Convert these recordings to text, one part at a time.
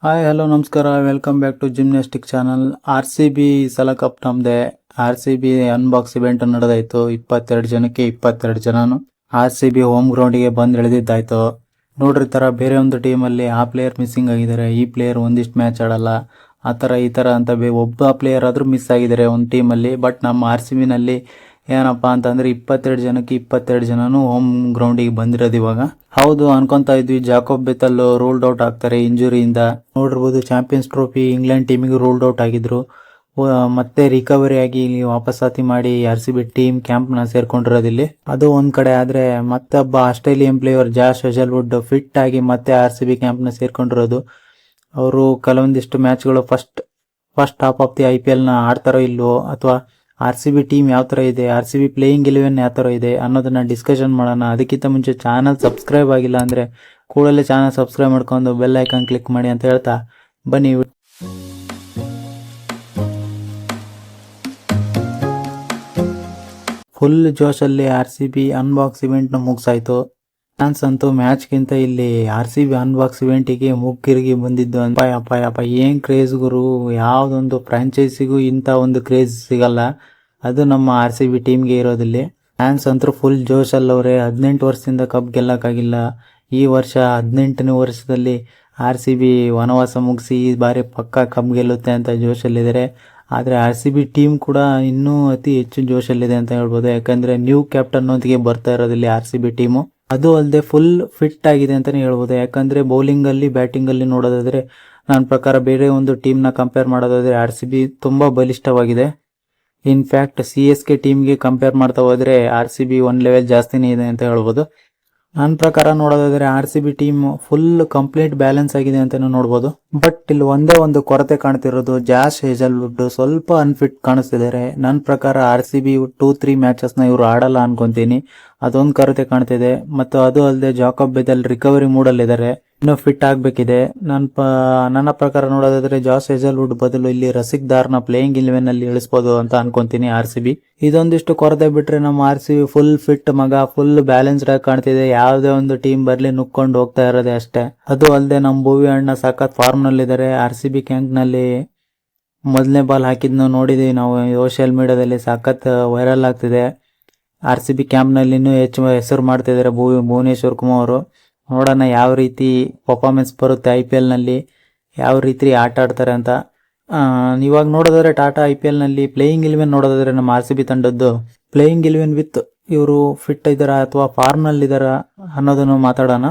Hi hello ನಮಸ್ಕಾರ, welcome back to gymnastic channel. R C B ಸಲ cup ನಮ್ದೆ. R C B unbox event ನಡೆದಾಯ್ತು. 22 ಜನಕ್ಕೆ 22 ಜನನು ಆರ್ ಸಿ ಬಿ ಹೋಮ್ ಗ್ರೌಂಡ್ಗೆ ಬಂದು ಇಳಿದಿದ್ದಾಯ್ತು. ನೋಡ್ರಿ ತರ ಬೇರೆ ಒಂದು ಟೀಮಲ್ಲಿ ಆ ಪ್ಲೇಯರ್ ಮಿಸ್ಸಿಂಗ್ ಆಗಿದ್ದಾರೆ, ಈ ಪ್ಲೇಯರ್ ಒಂದಿಷ್ಟು ಮ್ಯಾಚ್ ಆಡಲ್ಲ, ಆ ಥರ ಈ ಥರ ಅಂತ ಒಬ್ಬ ಪ್ಲೇಯರ್ ಆದರೂ ಮಿಸ್ ಆಗಿದ್ದಾರೆ ಒಂದು ಟೀಮಲ್ಲಿ. ಬಟ್ ನಮ್ಮ ಆರ್ ಸಿ ಬಿನಲ್ಲಿ ಏನಪ್ಪಾ ಅಂತಂದ್ರೆ 22 ಜನಕ್ಕೆ 22 ಜನನು ಹೋಮ್ ಗ್ರೌಂಡಿಗೆ ಬಂದಿರೋದು ಇವಾಗ. ಹೌದು ಅನ್ಕೊಂತಾ ಇದ್ವಿ ಜಾಕೋಬ್ ಬೆತಲ್ ರೂಲ್ಡ್ ಔಟ್ ಆಗ್ತಾರೆ ಇಂಜುರಿಯಿಂದ. ನೋಡಿರ್ಬೋದು ಚಾಂಪಿಯನ್ಸ್ ಟ್ರೋಫಿ ಇಂಗ್ಲೆಂಡ್ ಟೀಮಿಗೆ ರೂಲ್ಡ್ ಔಟ್ ಆಗಿದ್ರು. ಮತ್ತೆ ರಿಕವರಿ ಆಗಿ ಇಲ್ಲಿ ವಾಪಸಾತಿ ಮಾಡಿ R C B team camp ನ ಸೇರ್ಕೊಂಡಿರೋದಿಲ್ಲಿ. ಅದು ಒಂದ್ ಕಡೆ ಆದ್ರೆ ಮತ್ತೊಬ್ಬ Australian player Josh Hazlewood fit ಆಗಿ ಮತ್ತೆ ಆರ್ ಸಿ ಬಿ ಕ್ಯಾಂಪ್ ನ ಸೇರ್ಕೊಂಡಿರೋದು. ಅವರು ಕೆಲವೊಂದಿಷ್ಟು ಮ್ಯಾಚ್ಗಳು first half of the IPL ನ ಆಡ್ತಾರೋ ಇಲ್ವೋ, ಅಥವಾ ಆರ್ ಸಿ ಬಿ ಟೀಮ್ ಯಾವ ತರ ಇದೆ, ಆರ್ ಸಿ ಬಿ ಪ್ಲೇಯಿಂಗ್ 11 ಯಾವ ತರ ಇದೆ ಅನ್ನೋದನ್ನ ಡಿಸ್ಕಷನ್ ಮಾಡೋಣ. ಅದಕ್ಕಿಂತ ಮುಂಚೆ ಚಾನಲ್ ಸಬ್ಸ್ಕ್ರೈಬ್ ಆಗಿಲ್ಲ ಅಂದ್ರೆ ಕೂಡಲೇ ಚಾನಲ್ ಸಬ್ಸ್ಕ್ರೈಬ್ ಮಾಡ್ಕೊಂಡು ಬೆಲ್ ಐಕಾನ್ ಕ್ಲಿಕ್ ಮಾಡಿ ಅಂತ ಹೇಳ್ತಾ ಬನ್ನಿ. ಫುಲ್ ಜೋಶಲ್ಲಿ R C B unbox event ನ ಮುಗಿಸಾಯ್ತು. ಫ್ಯಾನ್ಸ್ ಅಂತೂ ಮ್ಯಾಚ್ ಗಿಂತ ಇಲ್ಲಿ ಆರ್ ಸಿ ಬಿ ಅನ್ಬಾಕ್ಸ್ ಇವೆಂಟಿಗೆ ಮುಗ್ಗಿರಿಗಿ ಬಂದಿದ್ದು. ಅಪ್ಪ ಏನ್ ಕ್ರೇಜ್ ಗುರು, ಯಾವ್ದೊಂದು ಫ್ರಾಂಚೈಸಿಗೂ ಇಂತ ಒಂದು ಕ್ರೇಜ್ ಸಿಗಲ್ಲ, ಅದು ನಮ್ಮ ಆರ್ ಸಿ ಬಿ ಟೀಮ್ಗೆ ಇರೋದಿಲ್ಲಿ. ಫ್ಯಾನ್ಸ್ ಅಂತೂ ಫುಲ್ ಜೋಶಲ್ಲವ್ರೆ. 18 ವರ್ಷದಿಂದ ಕಪ್ ಗೆಲ್ಲಕ್ಕಾಗಿಲ್ಲ, ಈ ವರ್ಷ 18ನೇ ವರ್ಷದಲ್ಲಿ ಆರ್ ಸಿ ಬಿ ವನವಾಸ ಮುಗಿಸಿ ಈ ಬಾರಿ ಪಕ್ಕ ಕಪ್ ಗೆಲ್ಲುತ್ತೆ ಅಂತ ಜೋಶಲ್ಲಿದ್ದಾರೆ. ಆದ್ರೆ ಆರ್ ಸಿ ಬಿ ಟೀಮ್ ಕೂಡ ಇನ್ನೂ ಅತಿ ಹೆಚ್ಚು ಜೋಶಲ್ಲಿದೆ ಅಂತ ಹೇಳ್ಬೋದು. ಯಾಕಂದ್ರೆ ನ್ಯೂ ಕ್ಯಾಪ್ಟನ್ ಒಂದಿಗೆ ಬರ್ತಾ ಇರೋದಿಲ್ಲಿ ಆರ್ ಸಿ ಬಿ ಟೀಮು. ಅದು ಅಲ್ಲದೆ ಫುಲ್ ಫಿಟ್ ಆಗಿದೆ ಅಂತಾನೆ ಹೇಳ್ಬೋದು. ಯಾಕಂದ್ರೆ ಬೌಲಿಂಗ್ ಅಲ್ಲಿ ಬ್ಯಾಟಿಂಗ್ ಅಲ್ಲಿ ನೋಡೋದಾದ್ರೆ ನನ್ನ ಪ್ರಕಾರ ಬೇರೆ ಒಂದು ಟೀಮ್ ನ ಕಂಪೇರ್ ಮಾಡೋದಾದ್ರೆ ಆರ್ ಸಿ ಬಿ ತುಂಬಾ ಬಲಿಷ್ಠವಾಗಿದೆ. ಇನ್ಫ್ಯಾಕ್ಟ್ CSK ಟೀಮ್ಗೆ ಕಂಪೇರ್ ಮಾಡ್ತಾ ಹೋದ್ರೆ ಆರ್ ಸಿ ಬಿ ಒಂದ್ ಲೆವೆಲ್ ಜಾಸ್ತಿನೇ ಇದೆ ಅಂತ ಹೇಳ್ಬೋದು. ನನ್ನ ಪ್ರಕಾರ ನೋಡೋದಾದ್ರೆ R C B team full complete balance ಆಗಿದೆ ಅಂತಾನು ನೋಡ್ಬೋದು. ಬಟ್ ಇಲ್ಲಿ ಒಂದೇ ಒಂದು ಕೊರತೆ ಕಾಣ್ತಿರೋದು, ಜಾಶ್ ಹೇಜಲ್ವುಡ್ ಸ್ವಲ್ಪ ಅನ್ಫಿಟ್ ಕಾಣಿಸ್ತಿದ್ದಾರೆ. ನನ್ನ ಪ್ರಕಾರ ಆರ್ ಸಿ ಬಿ 2-3 ಮ್ಯಾಚಸ್ ನ ಇವರು ಆಡಲ್ಲ ಅನ್ಕೊಂತೀನಿ, ಅದೊಂದು ಕೊರತೆ ಕಾಣ್ತಿದೆ. ಮತ್ತು ಅದು ಅಲ್ಲದೆ ಜಾಕೋಬ್ ಬೆತಲ್ ರಿಕವರಿ ಮೂಡಲ್ಲಿದ್ದಾರೆ, ಇನ್ನೂ ಫಿಟ್ ಆಗ್ಬೇಕಿದೆ. ನನ್ನ ಪ್ರಕಾರ ನೋಡೋದಾದ್ರೆ ಜಾಶ್ ಹೇಜಲ್ವುಡ್ ಬದಲು ಇಲ್ಲಿ ರಸಿಕ್ ದಾರ್ನ ಪ್ಲೇಯಿಂಗ್ 11 ಅಲ್ಲಿ ಇಳಿಸಬಹುದು ಅಂತ ಅನ್ಕೊಂತೀನಿ ಆರ್ ಸಿ ಬಿ. ಇದೊಂದಿಷ್ಟು ಕೊರತೆ ಬಿಟ್ರೆ ನಮ್ಮ R C B full fit full balanced ಆಗಿ ಕಾಣ್ತಿದೆ. ಯಾವುದೇ ಒಂದು ಟೀಮ್ ಬರ್ಲಿ ನುಕ್ಕೊಂಡು ಹೋಗ್ತಾ ಇರೋದೇ ಅಷ್ಟೇ. ಅದು ಅಲ್ಲದೆ ನಮ್ಮ ಭುವಿ ಅಣ್ಣ ಸಖತ್ ಫಾರ್ಮ್ ನಲ್ಲಿದ್ದಾರೆ. ಆರ್ ಸಿ ಬಿ ಕ್ಯಾಂಪ್ ನಲ್ಲಿ ಮೊದಲನೇ ಬಾಲ್ ಹಾಕಿದ್ನು ನೋಡಿದೀವಿ ನಾವು, ಸೋಷಿಯಲ್ ಮೀಡಿಯಾದಲ್ಲಿ ಸಖತ್ ವೈರಲ್ ಆಗ್ತಿದೆ. ಆರ್ ಸಿ ಬಿ ಕ್ಯಾಂಪ್ ನಲ್ಲಿ ಇನ್ನೂ ಹೆಚ್ಚು ಹೆಸರು ಮಾಡ್ತಿದ್ದಾರೆ ಭುವನೇಶ್ವರ್ ಕುಮಾರ್ ಅವರು. ನೋಡೋಣ ಯಾವ ರೀತಿ ಪರ್ಫಾರ್ಮೆನ್ಸ್ ಬರುತ್ತೆ IPL ನಲ್ಲಿ, ಯಾವ ರೀತಿ ಆಟ ಆಡ್ತಾರೆ ಅಂತ. ಇವಾಗ ನೋಡೋದಾದ್ರೆ ಟಾಟಾ IPL ನಲ್ಲಿ ಪ್ಲೇಯಿಂಗ್ 11 ನೋಡೋದಾದ್ರೆ ನಮ್ಮ ಆರ್ ಸಿ ಬಿ ತಂಡದ್ದು ಪ್ಲೇಯಿಂಗ್ 11 ವಿತ್ ಇವರು ಫಿಟ್ ಇದಾರ ಅಥವಾ ಫಾರ್ಮ್ ನಲ್ಲಿ ಇದಾರ ಅನ್ನೋದನ್ನು ಮಾತಾಡೋಣ.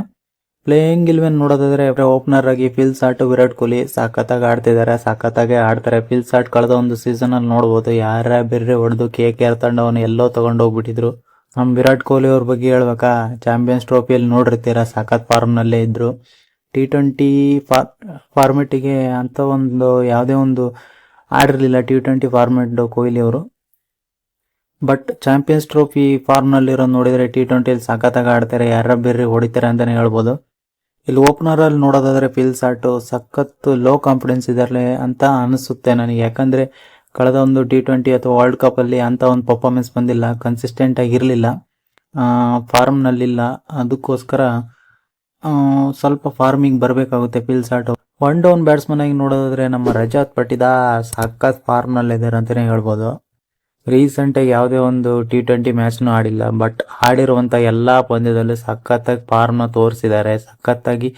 ಪ್ಲೇಯಿಂಗ್ 11 ನೋಡೋದಾದ್ರೆ ಓಪನರ್ ಆಗಿ ಫಿಲ್ ಸಾಟ್, ವಿರಾಟ್ ಕೊಹ್ಲಿ ಸಖತ್ತಾಗಿ ಆಡ್ತಿದ್ದಾರೆ, ಸಖತ್ತಾಗಿ ಆಡ್ತಾರೆ. ಫಿಲ್ ಸಾಟ್ ಕಳೆದ ಒಂದು ಸೀಸನ್ ಅಲ್ಲಿ ನೋಡ್ಬೋದು ಯಾರ ಬೇರೆ ಹೊಡೆದು KKR ತಂಡವನ್ನು ಎಲ್ಲೋ ತಗೊಂಡು ಹೋಗ್ಬಿಟ್ಟಿದ್ರು. ನಮ್ ವಿರಾಟ್ ಕೊಹ್ಲಿ ಅವ್ರ ಬಗ್ಗೆ ಹೇಳ್ಬೇಕಾ, ಚಾಂಪಿಯನ್ಸ್ ಟ್ರೋಫಿಯಲ್ಲಿ ನೋಡಿರ್ತೀರಾ ಸಖತ್ ಫಾರ್ಮ್ ನಲ್ಲೇ ಇದ್ರು. T20 ಫಾರ್ಮೆಟಿಗೆ ಅಂತ ಒಂದು ಯಾವುದೇ ಒಂದು ಆಡಿರ್ಲಿಲ್ಲ T20 ಫಾರ್ಮೆಟ್ ಕೊಹ್ಲಿ ಅವರು. ಬಟ್ ಚಾಂಪಿಯನ್ಸ್ ಟ್ರೋಫಿ ಫಾರ್ಮ್ ನಲ್ಲಿರೋ ನೋಡಿದ್ರೆ T20 ಸಖತ್ತಾಗಿ ಆಡ್ತಾರೆ, ಯಾರ ಬೇರೆ ಹೊಡಿತಾರೆ ಅಂತಾನೆ ಹೇಳ್ಬೋದು. ಇಲ್ಲಿ ಓಪನರ್ ಅಲ್ಲಿ ನೋಡೋದಾದ್ರೆ ಫಿಲ್ ಸಾಟ್ ಸಖತ್ ಲೋ ಕಾನ್ಫಿಡೆನ್ಸ್ ಇದಾರೆ ಅಂತ ಅನಿಸುತ್ತೆ ನನಗೆ. ಯಾಕಂದ್ರೆ ಕಳೆದ ಒಂದು T20 ಅಥವಾ ವರ್ಲ್ಡ್ ಕಪ್ ಅಲ್ಲಿ ಅಂತ ಒಂದು ಪರ್ಫಾರ್ಮೆನ್ಸ್ ಬಂದಿಲ್ಲ, ಕನ್ಸಿಸ್ಟೆಂಟ್ ಆಗಿರ್ಲಿಲ್ಲ, ಫಾರ್ಮ್ ನಲ್ಲಿಲ್ಲ. ಅದಕ್ಕೋಸ್ಕರ ಸ್ವಲ್ಪ ಫಾರ್ಮಿಂಗ್ ಬರಬೇಕಾಗುತ್ತೆ ಫಿಲ್ ಸಾಟ್. ಒನ್ ಡೌನ್ ಬ್ಯಾಟ್ಸ್ಮನ್ ಆಗಿ ನೋಡೋದಾದ್ರೆ ನಮ್ಮ ರಜತ್ ಪಟಿದಾರ್ ಸಖತ್ ಫಾರ್ಮ್ ನಲ್ಲಿದ್ದಾರೆ ಅಂತಾನೆ ಹೇಳ್ಬೋದು. ರೀಸೆಂಟ್ ಆಗಿ ಯಾವುದೇ ಒಂದು T20 ಮ್ಯಾಚ್ನು ಆಡಿಲ್ಲ, ಬಟ್ ಆಡಿರುವಂತ ಎಲ್ಲಾ ಪಂದ್ಯದಲ್ಲೂ ಸಖತ್ತಾಗಿ ಫಾರ್ಮ್ ನ ತೋರಿಸಿದ್ದಾರೆ, ಸಖತ್ತಾಗಿ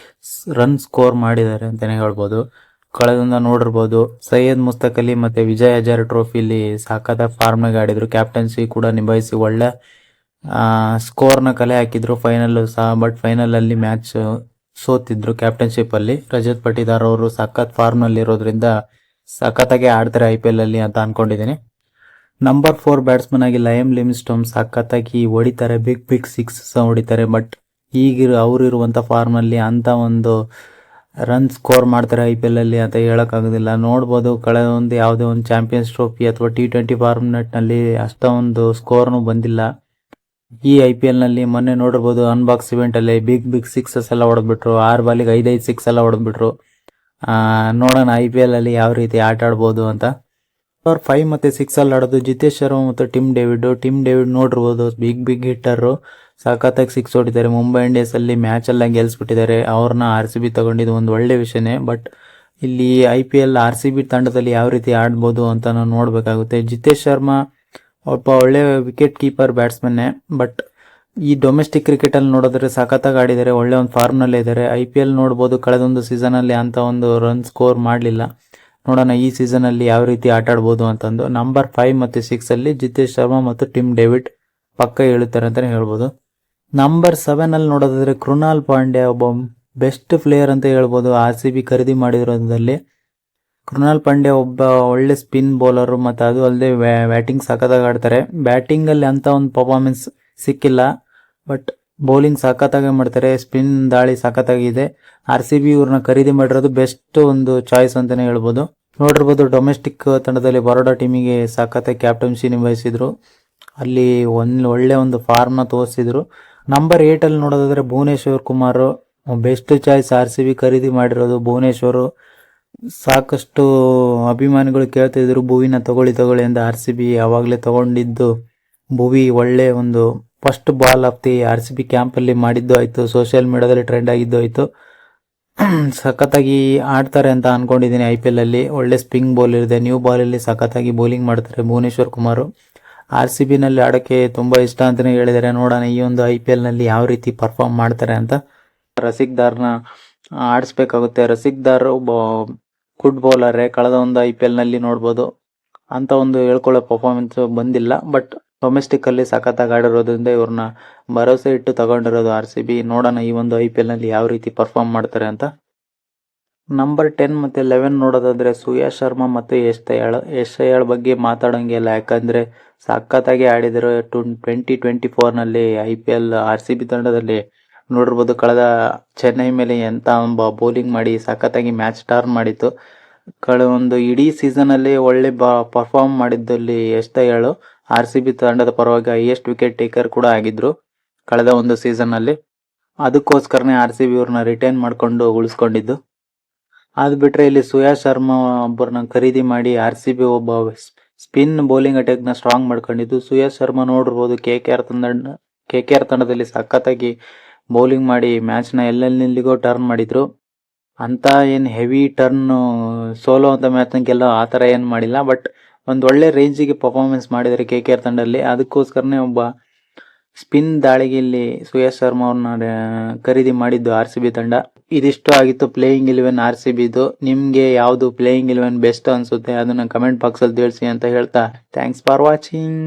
ರನ್ ಸ್ಕೋರ್ ಮಾಡಿದ್ದಾರೆ ಅಂತಾನೆ ಹೇಳ್ಬೋದು. ಕಳೆದಿಂದ ನೋಡಿರ್ಬೋದು ಸೈಯದ್ ಮುಸ್ತಕ್ ಅಲಿ ಮತ್ತೆ ವಿಜಯ್ ಹಜಾರೆ ಟ್ರೋಫಿಲಿ ಸಖತ್ತಾಗಿ ಫಾರ್ಮ್ ನಾಗ ಆಡಿದ್ರು, ಕ್ಯಾಪ್ಟನ್ಸಿ ಕೂಡ ನಿಭಾಯಿಸಿ ಒಳ್ಳೆ ಸ್ಕೋರ್ ನ ಕಲೆ ಹಾಕಿದ್ರು ಫೈನಲ್ ಸಹ. ಬಟ್ ಫೈನಲ್ ಅಲ್ಲಿ ಮ್ಯಾಚ್ ಸೋತಿದ್ರು ಕ್ಯಾಪ್ಟನ್ಶಿಪ್ ಅಲ್ಲಿ. ರಜತ್ ಪಟಿದಾರ್ ಅವರು ಸಖತ್ ಫಾರ್ಮ್ ನಲ್ಲಿ ಇರೋದ್ರಿಂದ ಸಖತ್ತಾಗಿ ಆಡ್ತಾರೆ IPL ಅಲ್ಲಿ ಅಂತ ಅನ್ಕೊಂಡಿದ್ದೀನಿ. ನಂಬರ್ 4 ಬ್ಯಾಟ್ಸ್ಮನ್ ಆಗಿ ಲಯಮ್ ಲಿವಿಂಗ್ಸ್ಟೋನ್ ಸಖತ್ತಾಗಿ ಹೊಡಿತಾರೆ, ಬಿಗ್ ಸಿಕ್ಸ್ ಹೊಡಿತಾರೆ. ಬಟ್ ಈಗ ಅವ್ರಿರುವಂತ ಫಾರ್ಮ್ ಅಲ್ಲಿ ಅಂತ ಒಂದು ರನ್ ಸ್ಕೋರ್ ಮಾಡ್ತಾರೆ IPL ಅಲ್ಲಿ ಅಂತ ಹೇಳಕ್ ಆಗೋದಿಲ್ಲ. ನೋಡ್ಬೋದು ಕಳೆದ ಒಂದು ಯಾವುದೇ ಒಂದು ಚಾಂಪಿಯನ್ಸ್ ಟ್ರೋಫಿ ಅಥವಾ T20 ಫಾರ್ಮೆಟ್ ನಲ್ಲಿ ಅಷ್ಟೊಂದು ಸ್ಕೋರ್ನು ಬಂದಿಲ್ಲ. ಈ IPL ನಲ್ಲಿ ಮೊನ್ನೆ ನೋಡಿರ್ಬೋದು ಅನ್ಬಾಕ್ಸ್ ಇವೆಂಟ್ ಅಲ್ಲಿ ಬಿಗ್ ಸಿಕ್ಸಸ್ ಎಲ್ಲ ಹೊಡೆದ್ಬಿಟ್ರು, 6 ಬಾಲಿಗೆ 5 ಸಿಕ್ಸ್ ಎಲ್ಲ ಹೊಡೆದ್ಬಿಟ್ರು. ನೋಡೋಣ IPL ಅಲ್ಲಿ ಯಾವ ರೀತಿ ಆಟ ಆಡ್ಬೋದು ಅಂತ. 5 ಮತ್ತೆ 6 ಅಲ್ಲಿ ಆಡೋದು ಜಿತೇಶ್ ಶರ್ಮಾ ಮತ್ತು ಟಿಮ್ ಡೇವಿಡ್ ನೋಡಿರ್ಬೋದು, ಬಿಗ್ ಹಿಟ್ಟರ್, ಸಖತ್ತಾಗಿ 6 ಹೊಡಿತಾರೆ. ಮುಂಬೈ ಇಂಡಿಯನ್ಸ್ ಅಲ್ಲಿ ಮ್ಯಾಚ್ ಎಲ್ಲ ಗೆಲ್ಸ್ಬಿಟ್ಟಿದ್ದಾರೆ. ಅವ್ರನ್ನ ಆರ್ ಸಿ ಬಿ ತಗೊಂಡಿದ್ದು ಒಂದು ಒಳ್ಳೆ ವಿಷಯನೇ. ಬಟ್ ಇಲ್ಲಿ IPL RCB ತಂಡದಲ್ಲಿ ಯಾವ ರೀತಿ ಆಡ್ಬೋದು ಅಂತ ನಾವು ನೋಡಬೇಕಾಗುತ್ತೆ. ಜಿತೇಶ್ ಶರ್ಮಾ ಒಬ್ಬ ಒಳ್ಳೆ ವಿಕೆಟ್ ಕೀಪರ್ ಬ್ಯಾಟ್ಸ್ಮನ್ನೇ, ಬಟ್ ಈ ಡೊಮೆಸ್ಟಿಕ್ ಕ್ರಿಕೆಟಲ್ಲಿ ನೋಡಿದ್ರೆ ಸಖತ್ತಾಗಿ ಆಡಿದ್ದಾರೆ, ಒಳ್ಳೆ ಒಂದು ಫಾರ್ಮ್ನಲ್ಲೇ ಇದ್ದಾರೆ. IPL ನೋಡ್ಬೋದು, ಕಳೆದೊಂದು ಸೀಸನಲ್ಲಿ ಅಂತ ಒಂದು ರನ್ ಸ್ಕೋರ್ ಮಾಡಲಿಲ್ಲ. ನೋಡೋಣ ಈ ಸೀಸನಲ್ಲಿ ಯಾವ ರೀತಿ ಆಟ ಆಡ್ಬೋದು ಅಂತಂದು. ನಂಬರ್ 5 ಮತ್ತು 6 ಅಲ್ಲಿ ಜಿತೇಶ್ ಶರ್ಮಾ ಮತ್ತು ಟಿಮ್ ಡೇವಿಡ್ ಪಕ್ಕ ಹೇಳುತ್ತಾರೆ ಅಂತಲೇ ಹೇಳ್ಬೋದು. ನಂಬರ್ 7 ಅಲ್ಲಿ ನೋಡೋದಾದ್ರೆ ಕೃಣಾಲ್ ಪಾಂಡ್ಯ ಒಬ್ಬ ಬೆಸ್ಟ್ ಪ್ಲೇಯರ್ ಅಂತ ಹೇಳ್ಬೋದು. RCB ಖರೀದಿ ಮಾಡಿರೋದ್ರಲ್ಲಿ ಕೃಣಾಲ್ ಪಾಂಡ್ಯ ಒಬ್ಬ ಒಳ್ಳೆ ಸ್ಪಿನ್ ಬೌಲರು, ಮತ್ತು ಅದು ಅಲ್ಲದೆ ಬ್ಯಾಟಿಂಗ್ ಸಖತ್ತಾಗಿ ಆಡ್ತಾರೆ. ಬ್ಯಾಟಿಂಗಲ್ಲಿ ಅಂತ ಒಂದು ಪರ್ಫಾರ್ಮೆನ್ಸ್ ಸಿಕ್ಕಿಲ್ಲ, ಬಟ್ ಬೌಲಿಂಗ್ ಸಖತ್ತಾಗಿ ಮಾಡ್ತಾರೆ, ಸ್ಪಿನ್ ದಾಳಿ ಸಖತ್ತಾಗಿದೆ. RCB ಇವ್ರನ್ನ ಖರೀದಿ ಮಾಡಿರೋದು ಬೆಸ್ಟ್ ಒಂದು ಚಾಯ್ಸ್ ಅಂತಲೇ ಹೇಳ್ಬೋದು. ನೋಡಿರ್ಬೋದು, ಡೊಮೆಸ್ಟಿಕ್ ತಂಡದಲ್ಲಿ ಬರೋಡಾ ಟೀಮಿಗೆ ಸಖತ್ತಾಗಿ ಕ್ಯಾಪ್ಟನ್ಸಿ ನಿಭಾಯಿಸಿದ್ರು, ಅಲ್ಲಿ ಒಳ್ಳೆ ಒಂದು ಫಾರ್ಮ್ನ ತೋರಿಸಿದ್ರು. ನಂಬರ್ 8 ಅಲ್ಲಿ ನೋಡೋದಾದ್ರೆ Bhuvneshwar Kumar best choice. RCB ಖರೀದಿ ಮಾಡಿರೋದು ಭುವನೇಶ್ವರು. ಸಾಕಷ್ಟು ಅಭಿಮಾನಿಗಳು ಕೇಳ್ತಿದ್ರು ಭುವಿನ ತಗೊಳ್ಳಿ ಅಂತ. RCB ಯಾವಾಗಲೇ ತಗೊಂಡಿದ್ದು ಭುವಿ ಒಳ್ಳೆ ಒಂದು first ball of the RCB ಕ್ಯಾಂಪಲ್ಲಿ ಮಾಡಿದ್ದು ಆಯಿತು, ಸೋಷಿಯಲ್ ಮೀಡಿಯಾದಲ್ಲಿ ಟ್ರೆಂಡ್ ಆಗಿದ್ದು ಆಯಿತು. ಸಖತ್ತಾಗಿ ಆಡ್ತಾರೆ ಅಂತ ಅನ್ಕೊಂಡಿದ್ದೀನಿ. IPL ಅಲ್ಲಿ ಒಳ್ಳೆ ಸ್ಪಿನ್ ಬಾಲ್ ಇದೆ, ನ್ಯೂ ಬಾಲಲ್ಲಿ ಸಖತ್ತಾಗಿ ಬೌಲಿಂಗ್ ಮಾಡ್ತಾರೆ ಭುವನೇಶ್ವರ್ ಕುಮಾರ್. RCB ನಲ್ಲಿ ಆಡೋಕ್ಕೆ ತುಂಬ ಇಷ್ಟ ಅಂತಲೇ ಹೇಳಿದ್ದಾರೆ. ನೋಡೋಣ ಈ ಒಂದು IPL ನಲ್ಲಿ ಯಾವ ರೀತಿ ಪರ್ಫಾರ್ಮ್ ಮಾಡ್ತಾರೆ ಅಂತ. ರಸಿಕ್ ದಾರ್ನ ಆಡಿಸ್ಬೇಕಾಗುತ್ತೆ. ರಸಿಕ್ ದಾರ್ ಒಬ್ಬ ಗುಡ್ ಬೌಲರೇ, ಕಳೆದ ಒಂದು IPL ನಲ್ಲಿ ನೋಡ್ಬೋದು ಅಂತ ಒಂದು ಹೇಳ್ಕೊಳ್ಳೋ ಪರ್ಫಾರ್ಮೆನ್ಸ್ ಬಂದಿಲ್ಲ, ಬಟ್ ಡೊಮೆಸ್ಟಿಕ್ ಅಲ್ಲಿ ಸಖತ್ತಾಗಿ ಆಡಿರೋದ್ರಿಂದ ಇವ್ರನ್ನ ಭರವಸೆ ಇಟ್ಟು ತಗೊಂಡಿರೋದು RCB. ನೋಡೋಣ ಈ ಒಂದು IPL ನಲ್ಲಿ ಯಾವ ರೀತಿ ಪರ್ಫಾರ್ಮ್ ಮಾಡ್ತಾರೆ ಅಂತ. ನಂಬರ್ 10 ಮತ್ತು 11 ನೋಡೋದಾದ್ರೆ ಸುಯಾಶ್ ಶರ್ಮಾ ಮತ್ತು ಯಶ್ ದಯಾಳ್ ಬಗ್ಗೆ ಮಾತಾಡೋಂಗಿಲ್ಲ, ಯಾಕಂದ್ರೆ ಸಖತ್ತಾಗಿ ಆಡಿದ್ರು 2024ನಲ್ಲಿ IPL RCB ತಂಡದಲ್ಲಿ. ನೋಡಿರ್ಬೋದು, ಕಳೆದ ಚೆನ್ನೈ ಮೇಲೆ ಎಂತ ಬೌಲಿಂಗ್ ಮಾಡಿ ಸಖತ್ತಾಗಿ ಮ್ಯಾಚ್ ಟರ್ನ್ ಮಾಡಿತ್ತು. ಒಂದು ಇಡೀ ಸೀಸನಲ್ಲಿ ಒಳ್ಳೆ ಪರ್ಫಾರ್ಮ್ ಮಾಡಿದ್ದಲ್ಲಿ ಯಶ್ ದಯಾಳ್ RCB ತಂಡದ ಪರವಾಗಿ ಹೈಯೆಸ್ಟ್ ವಿಕೆಟ್ ಟೇಕರ್ ಕೂಡ ಆಗಿದ್ರು ಕಳೆದ ಒಂದು ಸೀಸನ್ನಲ್ಲಿ. ಅದಕ್ಕೋಸ್ಕರನೇ RCB ಇವ್ರನ್ನ ರಿಟೈನ್ ಮಾಡಿಕೊಂಡು ಉಳಿಸ್ಕೊಂಡಿದ್ದು. ಅದು ಬಿಟ್ಟರೆ ಇಲ್ಲಿ ಸುಯಾಶ್ ಶರ್ಮಾ ಒಬ್ಬರನ್ನ ಖರೀದಿ ಮಾಡಿ RCB ಒಬ್ಬ ಸ್ಪಿನ್ ಬೌಲಿಂಗ್ ಅಟ್ಯಾಕ್ನ ಸ್ಟ್ರಾಂಗ್ ಮಾಡ್ಕೊಂಡಿದ್ದು. ಸುಯಾಶ್ ಶರ್ಮಾ ನೋಡಿರ್ಬೋದು, KKR ತಂಡದಲ್ಲಿ ಸಖತ್ತಾಗಿ ಬೌಲಿಂಗ್ ಮಾಡಿ ಮ್ಯಾಚ್ನ ಎಲ್ಲೆಲ್ಲಿಗೋ ಟರ್ನ್ ಮಾಡಿದ್ರು. ಅಂತ ಏನು ಹೆವಿ ಟರ್ನ್ ಸೋಲೋ ಅಂತ ಮ್ಯಾಚ್ನಾಗೆಲ್ಲ ಆ ಥರ ಏನು ಮಾಡಿಲ್ಲ, ಬಟ್ ಒಂದು ಒಳ್ಳೆ ರೇಂಜಿಗೆ ಪರ್ಫಾರ್ಮೆನ್ಸ್ ಮಾಡಿದ್ದಾರೆ KKR ತಂಡದಲ್ಲಿ. ಅದಕ್ಕೋಸ್ಕರನೇ ಒಬ್ಬ ಸ್ಪಿನ್ ದಾಳಿಗೆ ಇಲ್ಲಿ ಸುಯಾಶ್ ಶರ್ಮಾ ಅವ್ರನ್ನ ಖರೀದಿ ಮಾಡಿದ್ದು RCB ತಂಡ. ಇದಿಷ್ಟು ಆಗಿತ್ತು ಪ್ಲೇಯಿಂಗ್ 11 RCBದು. ನಿಮಗೆ ಯಾವುದು ಪ್ಲೇಯಿಂಗ್ 11 ಬೆಸ್ಟ್ ಅನಿಸುತ್ತೆ ಅದನ್ನು ಕಮೆಂಟ್ ಬಾಕ್ಸಲ್ಲಿ ತಿಳಿಸಿ ಅಂತ ಹೇಳ್ತಾ, ಥ್ಯಾಂಕ್ಸ್ ಫಾರ್ ವಾಚಿಂಗ್.